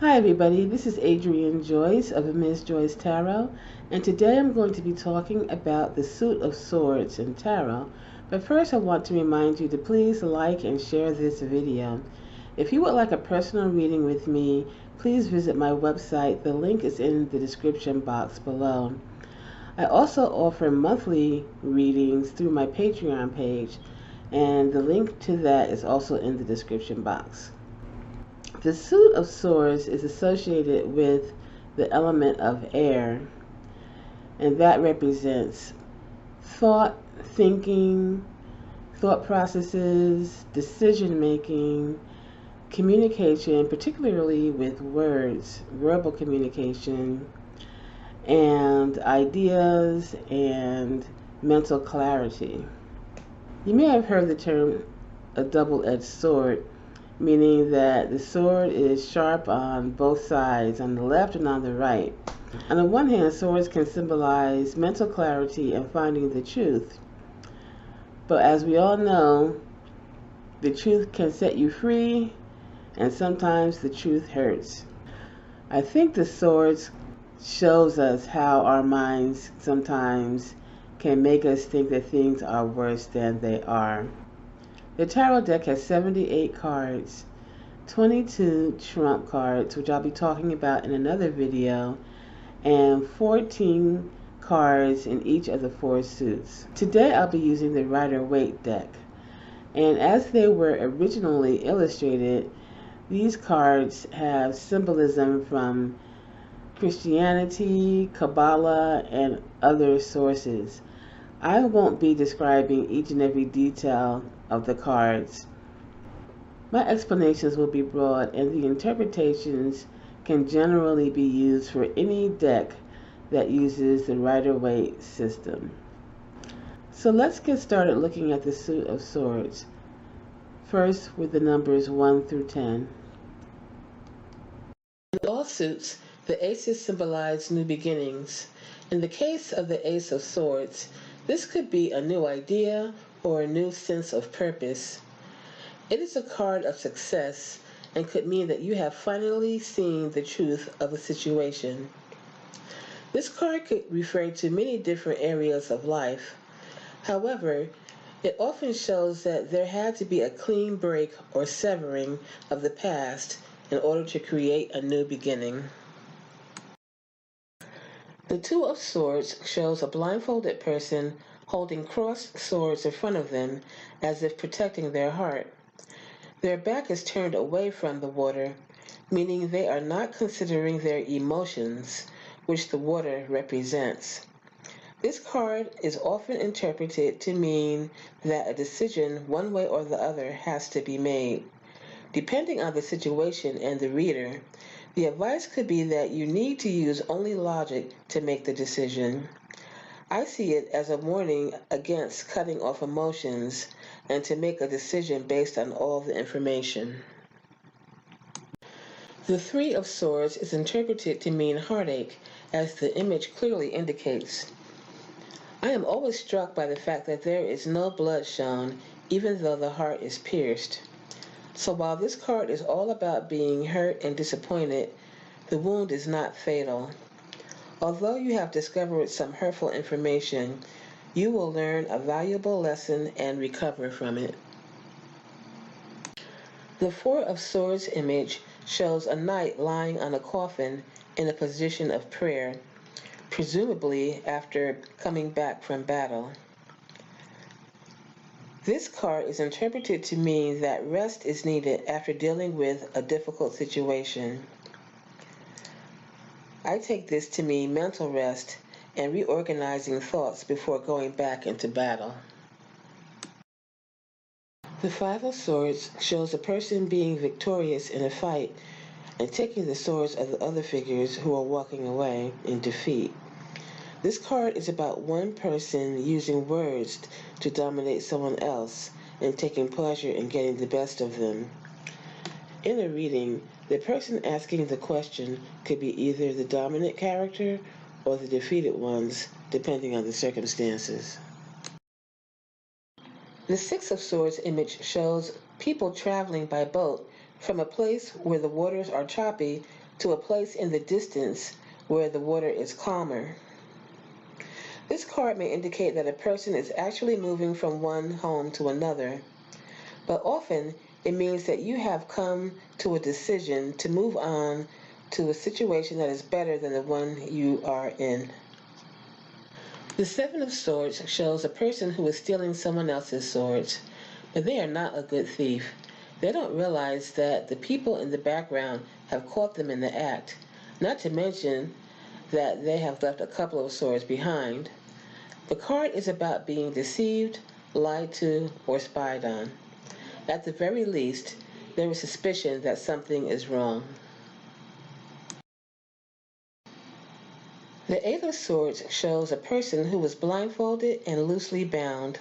Hi everybody, this is Adrienne Joyce of Ms. Joyce Tarot, and today I'm going to be talking about the Suit of Swords in Tarot. But first I want to remind you to please like and share this video. If you would like a personal reading with me, please visit my website. The link is in the description box below. I also offer monthly readings through my Patreon page, and the link to that is also in the description box. The Suit of Swords is associated with the element of air, and that represents thought, thinking, thought processes, decision making, communication, particularly with words, verbal communication, and ideas and mental clarity. You may have heard the term a double-edged sword, meaning that the sword is sharp on both sides, on the left and on the right. On the one hand, swords can symbolize mental clarity and finding the truth. But as we all know, the truth can set you free, and sometimes the truth hurts. I think the swords shows us how our minds sometimes can make us think that things are worse than they are. The tarot deck has 78 cards, 22 trump cards, which I'll be talking about in another video, and 14 cards in each of the 4 suits. Today I'll be using the Rider-Waite deck, and as they were originally illustrated, these cards have symbolism from Christianity, Kabbalah, and other sources. I won't be describing each and every detail of the cards. My explanations will be broad, and the interpretations can generally be used for any deck that uses the Rider-Waite system. So let's get started looking at the Suit of Swords. First with the numbers 1 through 10. In all suits, the aces symbolize new beginnings. In the case of the Ace of Swords, this could be a new idea or a new sense of purpose. It is a card of success and could mean that you have finally seen the truth of a situation. This card could refer to many different areas of life. However, it often shows that there had to be a clean break or severing of the past in order to create a new beginning. The Two of Swords shows a blindfolded person holding crossed swords in front of them as if protecting their heart. Their back is turned away from the water, meaning they are not considering their emotions, which the water represents. This card is often interpreted to mean that a decision, one way or the other, has to be made. Depending on the situation and the reader, the advice could be that you need to use only logic to make the decision. I see it as a warning against cutting off emotions and to make a decision based on all the information. The Three of Swords is interpreted to mean heartache, as the image clearly indicates. I am always struck by the fact that there is no blood shown, even though the heart is pierced. So while this card is all about being hurt and disappointed, the wound is not fatal. Although you have discovered some hurtful information, you will learn a valuable lesson and recover from it. The Four of Swords image shows a knight lying on a coffin in a position of prayer, presumably after coming back from battle. This card is interpreted to mean that rest is needed after dealing with a difficult situation. I take this to mean mental rest and reorganizing thoughts before going back into battle. The Five of Swords shows a person being victorious in a fight and taking the swords of the other figures who are walking away in defeat. This card is about one person using words to dominate someone else and taking pleasure in getting the best of them. In a reading, the person asking the question could be either the dominant character or the defeated ones, depending on the circumstances. The Six of Swords image shows people traveling by boat from a place where the waters are choppy to a place in the distance where the water is calmer. This card may indicate that a person is actually moving from one home to another, but often it means that you have come to a decision to move on to a situation that is better than the one you are in. The Seven of Swords shows a person who is stealing someone else's swords, but they are not a good thief. They don't realize that the people in the background have caught them in the act, not to mention that they have left a couple of swords behind. The card is about being deceived, lied to, or spied on. At the very least, there is suspicion that something is wrong. The Eight of Swords shows a person who is blindfolded and loosely bound.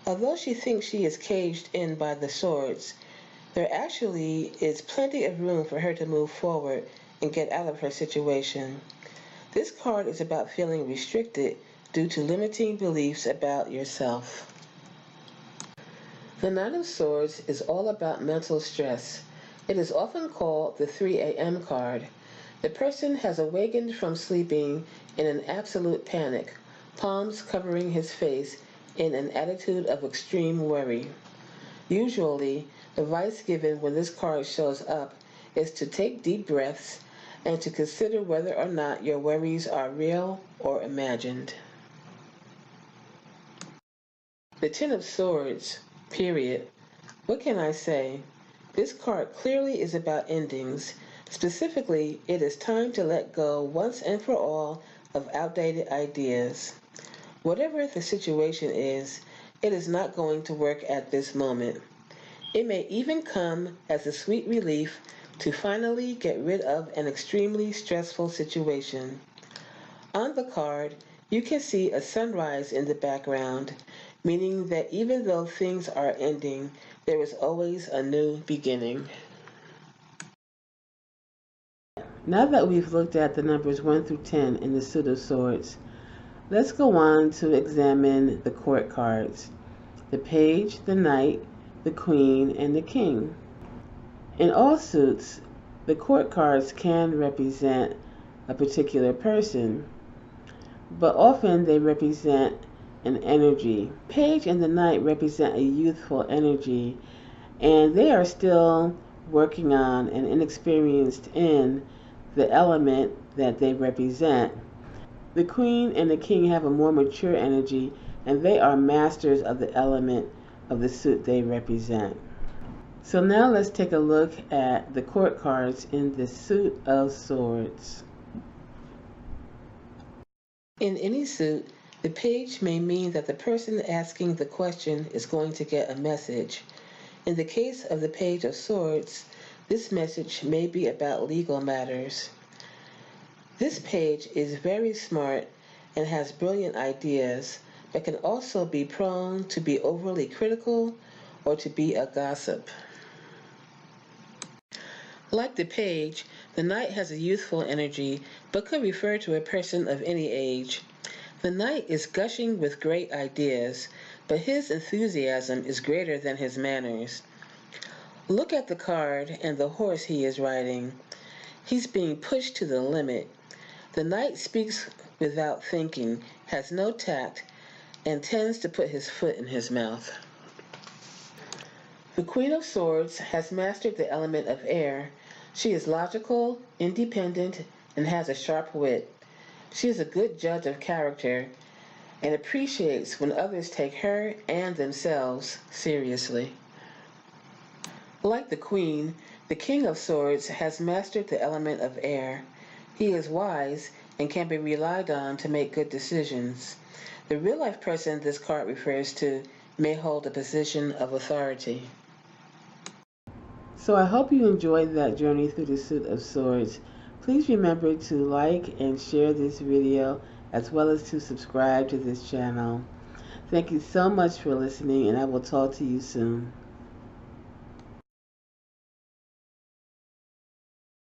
Although she thinks she is caged in by the swords, there actually is plenty of room for her to move forward and get out of her situation. This card is about feeling restricted due to limiting beliefs about yourself. The Nine of Swords is all about mental stress. It is often called the 3 a.m. card. The person has awakened from sleeping in an absolute panic, palms covering his face in an attitude of extreme worry. Usually, the advice given when this card shows up is to take deep breaths and to consider whether or not your worries are real or imagined. The Ten of Swords, period. What can I say? This card clearly is about endings. Specifically, it is time to let go once and for all of outdated ideas. Whatever the situation is, it is not going to work at this moment. It may even come as a sweet relief to finally get rid of an extremely stressful situation. On the card, you can see a sunrise in the background, meaning that even though things are ending, there is always a new beginning. Now that we've looked at the numbers 1 through 10 in the Suit of Swords, let's go on to examine the court cards: the Page, the Knight, the Queen, and the King. In all suits, the court cards can represent a particular person, but often they represent an energy. Page and the Knight represent a youthful energy, and they are still working on and inexperienced in the element that they represent. The Queen and the King have a more mature energy, and they are masters of the element of the suit they represent. So now let's take a look at the court cards in the Suit of Swords. In any suit, the page may mean that the person asking the question is going to get a message. In the case of the Page of Swords, this message may be about legal matters. This page is very smart and has brilliant ideas, but can also be prone to be overly critical or to be a gossip. Like the Page, the Knight has a youthful energy, but could refer to a person of any age. The Knight is gushing with great ideas, but his enthusiasm is greater than his manners. Look at the card and the horse he is riding. He's being pushed to the limit. The Knight speaks without thinking, has no tact, and tends to put his foot in his mouth. The Queen of Swords has mastered the element of air. She is logical, independent, and has a sharp wit. She is a good judge of character and appreciates when others take her and themselves seriously. Like the Queen, the King of Swords has mastered the element of air. He is wise and can be relied on to make good decisions. The real-life person this card refers to may hold a position of authority. So I hope you enjoyed that journey through the Suit of Swords. Please remember to like and share this video, as well as to subscribe to this channel. Thank you so much for listening, and I will talk to you soon.